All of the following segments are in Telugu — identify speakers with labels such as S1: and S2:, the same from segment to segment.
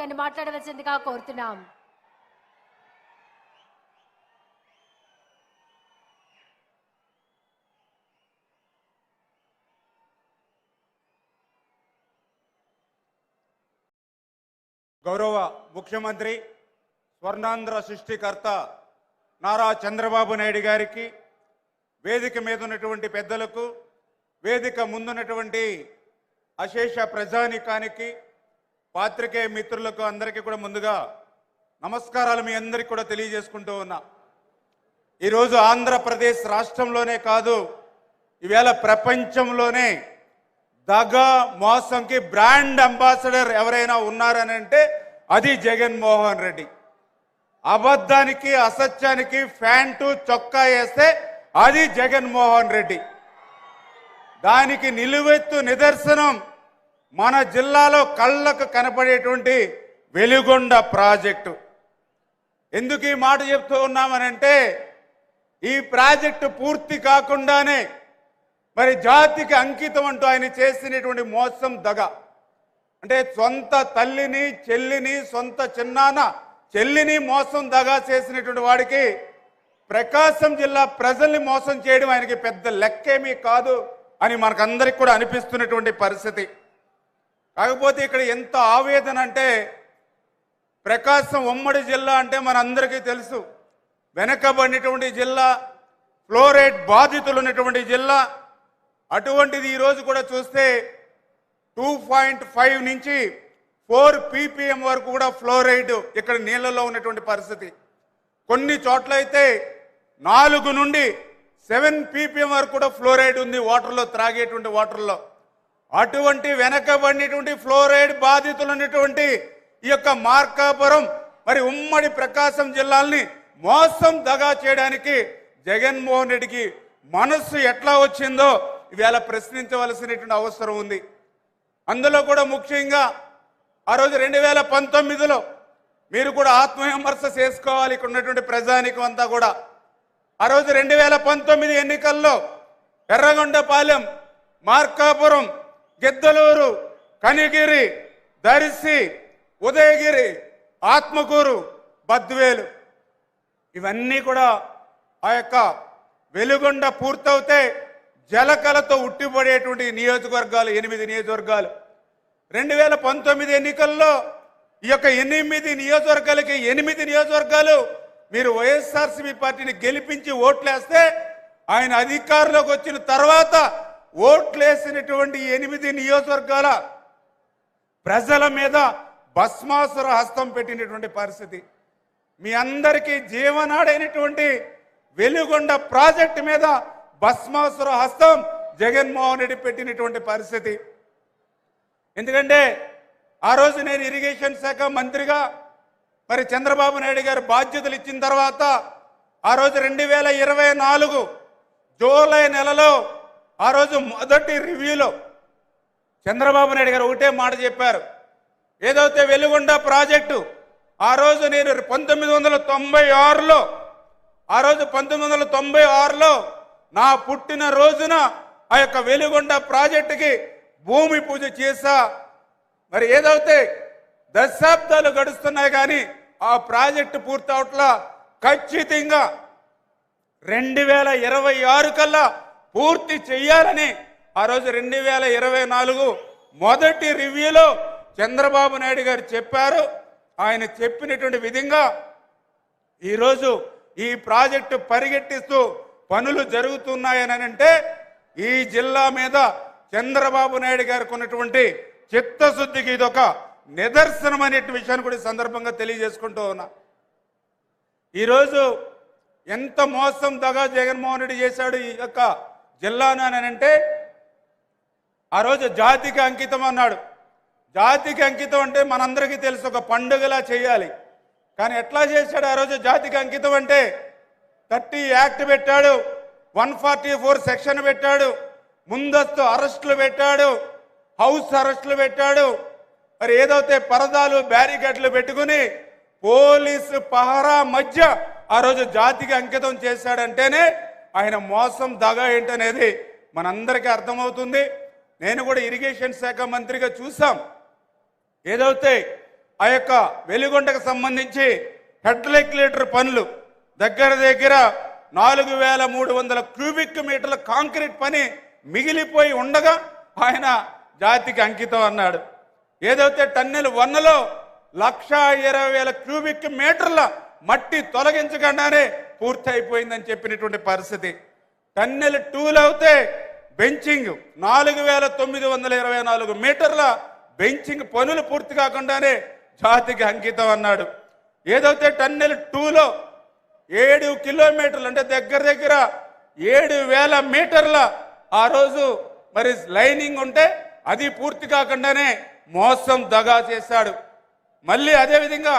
S1: గారిని మాట్లాడవలసిందిగా కోరుతున్నాం.
S2: గౌరవ ముఖ్యమంత్రి స్వర్ణాంధ్ర సృష్టికర్త నారా చంద్రబాబు నాయుడు గారికి, వేదిక మీద ఉన్నటువంటి పెద్దలకు, వేదిక ముందున్నటువంటి అశేష ప్రజానికానికి, పాత్రికేయ మిత్రులకు అందరికీ కూడా ముందుగా నమస్కారాలు మీ అందరికీ కూడా తెలియజేసుకుంటూ ఉన్నా. ఈరోజు ఆంధ్రప్రదేశ్ రాష్ట్రంలోనే కాదు, ఈవేళ ప్రపంచంలోనే దగా మోసంకి బ్రాండ్ అంబాసిడర్ ఎవరైనా ఉన్నారని అంటే అది జగన్మోహన్ రెడ్డి. అబద్ధానికి అసత్యానికి ఫ్యాంటు చొక్కా వేస్తే అది జగన్మోహన్ రెడ్డి. దానికి నిలువెత్తు నిదర్శనం మన జిల్లాలో కళ్ళకు కనపడేటువంటి వెలుగొండ ప్రాజెక్టు. ఎందుకు ఈ మాట చెప్తూ ఉన్నామనంటే, ఈ ప్రాజెక్టు పూర్తి కాకుండానే మరి జాతికి అంకితం అంటూ ఆయన చేసినటువంటి మోసం దగ. అంటే సొంత తల్లిని చెల్లిని, సొంత చిన్నాన్న చెల్లిని మోసం దగా చేసినటువంటి వాడికి ప్రకాశం జిల్లా ప్రజల్ని మోసం చేయడం ఆయనకి పెద్ద లెక్కేమీ కాదు అని మనకందరికి కూడా అనిపిస్తున్నటువంటి పరిస్థితి. కాకపోతే ఇక్కడ ఎంత ఆవేదన అంటే, ప్రకాశం ఉమ్మడి జిల్లా అంటే మనందరికీ తెలుసు, వెనకబడినటువంటి జిల్లా, ఫ్లోరైడ్ బాధితులు ఉన్నటువంటి జిల్లా. అటువంటిది ఈరోజు కూడా చూస్తే 2.5 నుంచి 4 ppm వరకు కూడా ఫ్లోరైడ్ ఇక్కడ నీళ్ళలో ఉన్నటువంటి పరిస్థితి. కొన్ని చోట్ల అయితే 4 నుండి 7 ppm వరకు కూడా ఫ్లోరైడ్ ఉంది వాటర్లో, త్రాగేటువంటి వాటర్లో. అటువంటి వెనకబడినటువంటి ఫ్లోరైడ్ బాధితులు ఉన్నటువంటి ఈ యొక్క మార్కాపురం మరి ఉమ్మడి ప్రకాశం జిల్లాల్ని మోసం దగా చేయడానికి జగన్మోహన్ రెడ్డికి మనస్సు ఎట్లా వచ్చిందో ఇవాళ ప్రశ్నించవలసినటువంటి అవసరం ఉంది. అందులో కూడా ముఖ్యంగా ఆ రోజు 2019లో మీరు కూడా ఆత్మవిమర్శ చేసుకోవాలి, ఇక్కడ ఉన్నటువంటి ప్రజానికం అంతా కూడా. ఆ రోజు 2019 ఎన్నికల్లో ఎర్రగొండపాలెం, మార్కాపురం, గిద్దలూరు, కనిగిరి, దర్శి, ఉదయగిరి, ఆత్మకూరు, బద్వేలు ఇవన్నీ కూడా ఆ యొక్క వెలుగొండ పూర్తవుతే జలకలతో ఉట్టిపడేటువంటి నియోజకవర్గాలు 8 నియోజకవర్గాలు. 2019 ఎన్నికల్లో ఈ యొక్క 8 నియోజకవర్గాలకి 8 నియోజకవర్గాలు మీరు వైఎస్ఆర్సీపీ పార్టీని గెలిపించి ఓట్లేస్తే, ఆయన అధికారంలోకి వచ్చిన తర్వాత ఓట్లేసినటువంటి 8 నియోజకవర్గాల ప్రజల మీద భస్మాసుర హస్తం పెట్టినటువంటి పరిస్థితి. మీ అందరికీ జీవనాడైనటువంటి వెలుగొండ ప్రాజెక్టు మీద భస్మాసుర హస్తం జగన్మోహన్ రెడ్డి పెట్టినటువంటి పరిస్థితి. ఎందుకంటే ఆ రోజు నేను ఇరిగేషన్ శాఖ మంత్రిగా మరి చంద్రబాబు నాయుడు గారు బాధ్యతలు ఇచ్చిన తర్వాత ఆ రోజు 2024 జూలై నెలలో ఆ రోజు మొదటి రివ్యూలో చంద్రబాబు నాయుడు గారు ఒకటే మాట చెప్పారు. ఏదైతే వెలుగొండ ప్రాజెక్టు ఆ రోజు నేను 1996లో ఆ రోజు 1996లో నా పుట్టిన రోజున ఆ యొక్క వెలుగొండ ప్రాజెక్టుకి భూమి పూజ చేశా. మరి ఏదైతే దశాబ్దాలు గడుస్తున్నాయి కానీ ఆ ప్రాజెక్టు పూర్తవట్లా, ఖచ్చితంగా 2026 కల్లా పూర్తి చెయ్యాలని ఆ రోజు 2024 మొదటి రివ్యూలో చంద్రబాబు నాయుడు గారు చెప్పారు. ఆయన చెప్పినటువంటి విధంగా ఈరోజు ఈ ప్రాజెక్టు పరిగెట్టిస్తూ పనులు జరుగుతున్నాయని అంటే ఈ జిల్లా మీద చంద్రబాబు నాయుడు గారికి ఉన్నటువంటి చిత్తశుద్ధికి ఇదొక నిదర్శనం అనే విషయాన్ని కూడా సందర్భంగా తెలియజేసుకుంటూ ఉన్నా. ఈరోజు ఎంత మోసం దగా జగన్మోహన్ రెడ్డి చేశాడు ఈ యొక్క జిల్లాను అని అంటే, ఆ రోజు జాతికి అంకితం అన్నాడు. జాతికి అంకితం అంటే మనందరికీ తెలుసు, ఒక పండుగలా చేయాలి. కానీ ఎట్లా చేశాడు ఆ రోజు జాతికి అంకితం అంటే, 30 యాక్ట్ పెట్టాడు, 144 సెక్షన్ పెట్టాడు, ముందస్తు అరెస్టులు పెట్టాడు, హౌస్ అరెస్టులు పెట్టాడు. మరి ఏదైతే పరదాలు బ్యారికేడ్లు పెట్టుకుని పోలీసు పహరా మధ్య ఆ రోజు జాతికి అంకితం చేశాడంటేనే ఆయన మోసం దగా ఏంటనేది మనందరికీ అర్థమవుతుంది. నేను కూడా ఇరిగేషన్ శాఖ మంత్రిగా చూసాం. ఏదైతే ఆ యొక్క వెలిగొండకు సంబంధించి హెడ్లెక్యులేటర్ పనులు దగ్గర దగ్గర 4300 క్యూబిక్ మీటర్ల కాంక్రీట్ పని మిగిలిపోయి ఉండగా ఆయన జాతికి అంకితం అన్నాడు. ఏదైతే టన్నెల్ 1లో 1,20,000 క్యూబిక్ మీటర్ల మట్టి తొలగించకుండానే పూర్తి అయిపోయిందని చెప్పినటువంటి పరిస్థితి. టన్నెల్ 2లో అయితే బెంచింగ్ 4,924 మీటర్ల బెంచింగ్ పనులు పూర్తి కాకుండానే జాతికి అంకితం అన్నాడు. ఏదైతే టన్నెల్ 2లో 7 కిలోమీటర్లు అంటే దగ్గర దగ్గర 7,000 మీటర్ల ఆ రోజు మరి లైనింగ్ ఉంటే అది పూర్తి కాకుండానే మోసం దగా చేశాడు. మళ్ళీ అదేవిధంగా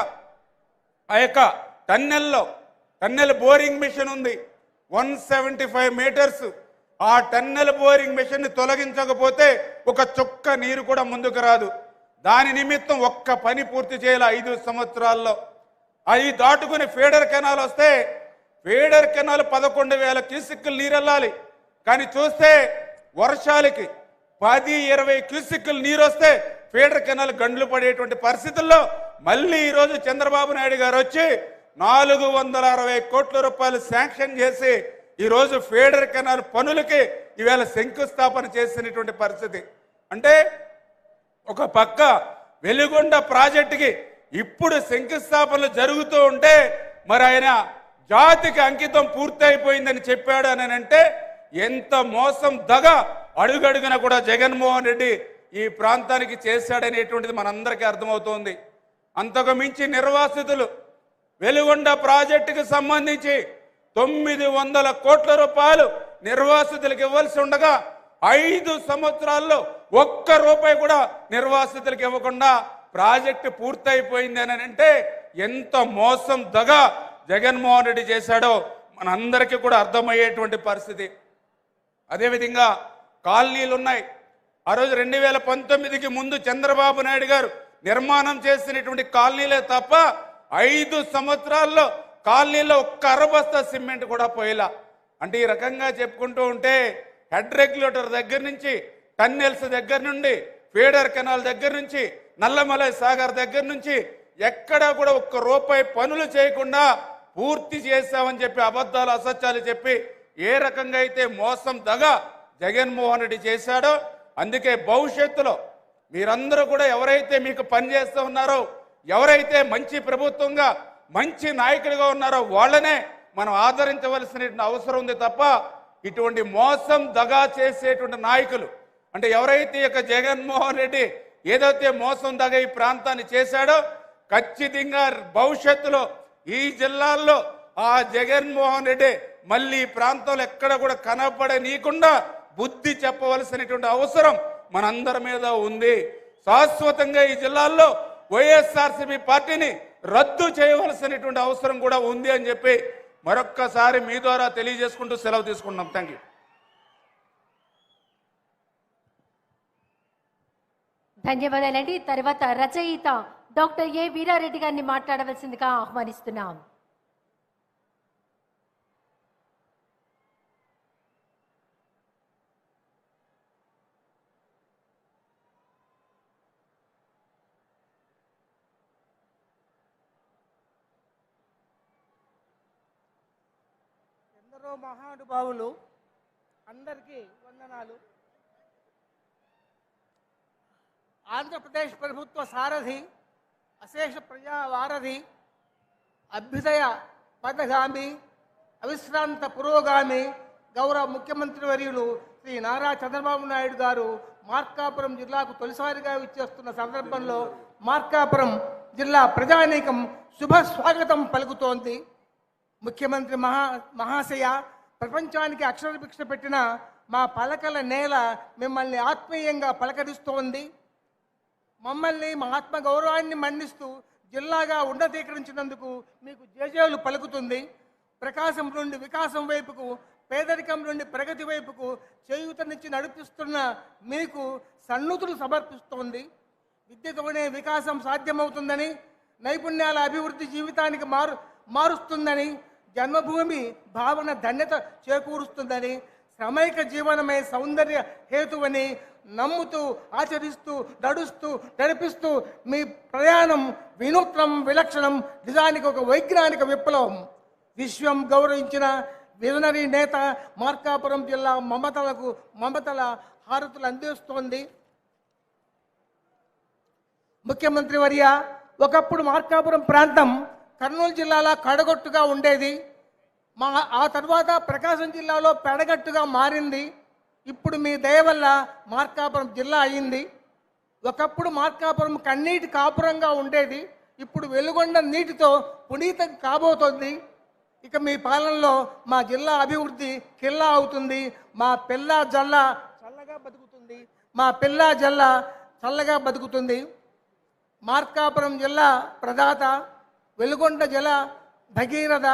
S2: ఆ యొక్క టన్నెల్ బోరింగ్ మిషన్ ఉంది 175 మీటర్స్. ఆ టన్నెల్ బోరింగ్ మిషన్ ని తొలగించకపోతే ఒక చుక్క నీరు కూడా ముందుకు రాదు. దాని నిమిత్తం ఒక్క పని పూర్తి చేయాలి 5 సంవత్సరాల్లో. అది దాటుకుని ఫీడర్ కెనాల్ వస్తే ఫీడర్ కెనాల్ 11,000 క్యూసెక్కులు నీరు వెళ్ళాలి. కానీ చూస్తే వర్షాలకి 10-20 క్యూసెక్కులు నీరు వస్తే ఫీడర్ కెనాల్ గండ్లు పడేటువంటి పరిస్థితుల్లో మళ్ళీ ఈరోజు చంద్రబాబు నాయుడు గారు వచ్చి 460 కోట్ల రూపాయలు శాంక్షన్ చేసి ఈరోజు ఫీడర్ కెనాల్ పనులకి ఈవేళ శంకుస్థాపన చేసినటువంటి పరిస్థితి. అంటే ఒక పక్క వెలిగొండ ప్రాజెక్టుకి ఇప్పుడు శంకుస్థాపనలు జరుగుతూ ఉంటే మరి ఆయన జాతికి అంకితం పూర్తయిపోయిందని చెప్పాడు అని అంటే ఎంత మోసం దగ అడుగడుగున కూడా జగన్మోహన్ రెడ్డి ఈ ప్రాంతానికి చేశాడనేటువంటిది మనందరికీ అర్థమవుతోంది. అంతకు మించి నిర్వాసితులు వెలిగొండ ప్రాజెక్టుకు సంబంధించి 900 కోట్ల రూపాయలు నిర్వాసితులకు ఇవ్వాల్సి ఉండగా 5 సంవత్సరాల్లో ఒక్క రూపాయి కూడా నిర్వాసితులకు ఇవ్వకుండా ప్రాజెక్టు పూర్తయిపోయింది అని అంటే ఎంత మోసం దగ జగన్మోహన్ రెడ్డి చేశాడో మనందరికీ కూడా అర్థమయ్యేటువంటి పరిస్థితి. అదేవిధంగా కాలనీలు ఉన్నాయి. ఆ రోజు 2019కి ముందు చంద్రబాబు నాయుడు గారు నిర్మాణం చేసినటువంటి కాలనీలే తప్ప 5 సంవత్సరాల్లో కాలనీలో ఒక్క అరబస్తా సిమెంట్ కూడా పోయేలా. అంటే ఈ రకంగా చెప్పుకుంటూ ఉంటే హెడ్ రెగ్యులేటర్ దగ్గర నుంచి టన్నెల్స్ దగ్గర నుండి ఫీడర్ కెనాల్ దగ్గర నుంచి నల్లమలై సాగర్ దగ్గర నుంచి ఎక్కడా కూడా ఒక్క రూపాయి పనులు చేయకుండా పూర్తి చేశామని చెప్పి అబద్ధాలు అసత్యాలు చెప్పి ఏ రకంగా అయితే మోసం దగ జగన్మోహన్ రెడ్డి చేశాడో అందుకే భవిష్యత్తులో మీరందరూ కూడా ఎవరైతే మీకు పని చేస్తూ ఉన్నారో ఎవరైతే మంచి ప్రభుత్వంగా మంచి నాయకుడిగా ఉన్నారో వాళ్ళనే మనం ఆదరించవలసిన అవసరం ఉంది తప్ప ఇటువంటి మోసం దగా చేసేటువంటి నాయకులు అంటే ఎవరైతే ఇక జగన్మోహన్ రెడ్డి ఏదైతే మోసం దగా ఈ ప్రాంతాన్ని చేశాడో ఖచ్చితంగా భవిష్యత్తులో ఈ జిల్లాల్లో ఆ జగన్మోహన్ రెడ్డి మళ్ళీ ఈ ప్రాంతంలో ఎక్కడ కూడా కనపడనీయకుండా బుద్ధి చెప్పవలసినటువంటి అవసరం మనందరి మీద ఉంది. శాశ్వతంగా ఈ జిల్లాల్లో వైఎస్ఆర్సీపీ పార్టీని రద్దు చేయవలసినటువంటి అవసరం కూడా ఉంది అని చెప్పి మరొక్కసారి మీ ద్వారా తెలియజేసుకుంటూ సెలవు తీసుకుంటున్నాం. Thank you.
S1: ధన్యవాదాలండి. తర్వాత రచయిత డాక్టర్ ఏ వీరారెడ్డి గారిని మాట్లాడవలసిందిగా ఆహ్వానిస్తున్నాం.
S3: ఎందరో మహానుభావులు అందరికీ వందనాలు. ఆంధ్రప్రదేశ్ ప్రభుత్వ సారథి అశేష ప్రజావారధి అభ్యుదయ పథగామి అవిశ్రాంత పురోగామి గౌరవ ముఖ్యమంత్రి వర్యులు శ్రీ నారా చంద్రబాబు నాయుడు గారు మార్కాపురం జిల్లాకు తొలిసారిగా విచ్చేస్తున్న సందర్భంలో మార్కాపురం జిల్లా ప్రజానీకం శుభ స్వాగతం పలుకుతోంది. ముఖ్యమంత్రి మహాశయ, ప్రపంచానికి అక్షర భిక్ష పెట్టిన మా పలకల నేల మిమ్మల్ని ఆత్మీయంగా పలకరిస్తోంది. మమ్మల్ని మా ఆత్మ గౌరవాన్ని మన్నిస్తూ జిల్లాగా ఉన్నతీకరించినందుకు మీకు జేజేలు పలుకుతుంది. ప్రకాశం నుండి వికాసం వైపుకు, పేదరికం నుండి ప్రగతి వైపుకు చేయూతనిచ్చి నడిపిస్తున్న మీకు సన్నుతులు సమర్పిస్తోంది. విద్యతోనే వికాసం సాధ్యమవుతుందని, నైపుణ్యాల అభివృద్ధి జీవితానికి మారుస్తుందని, జన్మభూమి భావన ధన్యత చేకూరుస్తుందని, శ్రమైక జీవనమే సౌందర్య హేతువని, నమ్ముతూ ఆచరిస్తూ నడుస్తూ నడిపిస్తూ మీ ప్రయాణం వినూత్నం విలక్షణం, నిజానికి ఒక వైజ్ఞానిక విప్లవం. విశ్వం గౌరవించిన విజనరీ నేత మార్కాపురం జిల్లా మమతల హారతులు అందిస్తోంది. ముఖ్యమంత్రి వర్య, ఒకప్పుడు మార్కాపురం ప్రాంతం కర్నూలు జిల్లాలో కడగొట్టుగా ఉండేది. ఆ తర్వాత ప్రకాశం జిల్లాలో పెడగట్టుగా మారింది. ఇప్పుడు మీ దయ వల్ల మార్కాపురం జిల్లా అయింది. ఒకప్పుడు మార్కాపురం కన్నీటి కాపురంగా ఉండేది. ఇప్పుడు వెలుగొండ నీటితో పునీతం కాబోతోంది. ఇక మీ పాలనలో మా జిల్లా అభివృద్ధి కిల్లా అవుతుంది. మా పిల్ల జల్ల చల్లగా బతుకుతుంది. మా పిల్ల జల్ల చల్లగా బతుకుతుంది. మార్కాపురం జిల్లా ప్రదాత, వెలుగొండ జల భగీరథ.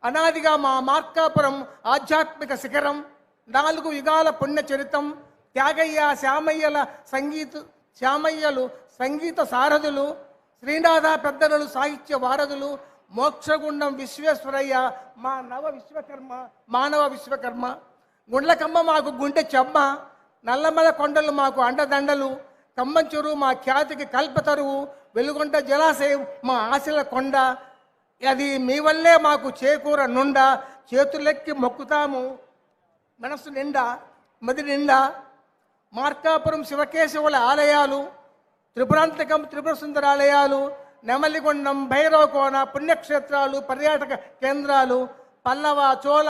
S3: అనాదిగా మా మార్కాపురం ఆధ్యాత్మిక శిఖరం, 4 యుగాల పుణ్య చరితం. త్యాగయ్య శ్యామయ్యలు సంగీత సారథులు, శ్రీనాథ పెద్దలు సాహిత్య వారధులు, మోక్షగుండం విశ్వేశ్వరయ్య మానవ విశ్వకర్మ. గుండ్లకమ్మ మాకు గుండె చెమ్మ, నల్లమల కొండలు మాకు అండదండలు, కమ్మంచెరు మా ఖ్యాతికి కల్పతరువు, వెలుగొండ జలాశయం మా ఆశల కొండ. అది మీ వల్లే మాకు చేకూర నుండ, చేతులెక్కి మొక్కుతాము మనసు నిండా మది నిండా. మార్కాపురం శివకేశవుల ఆలయాలు, త్రిపురాంతకం త్రిపుర సుందరాలయాలు, నెమలిగొండం భైరవకోన పుణ్యక్షేత్రాలు, పర్యాటక కేంద్రాలు, పల్లవ చోళ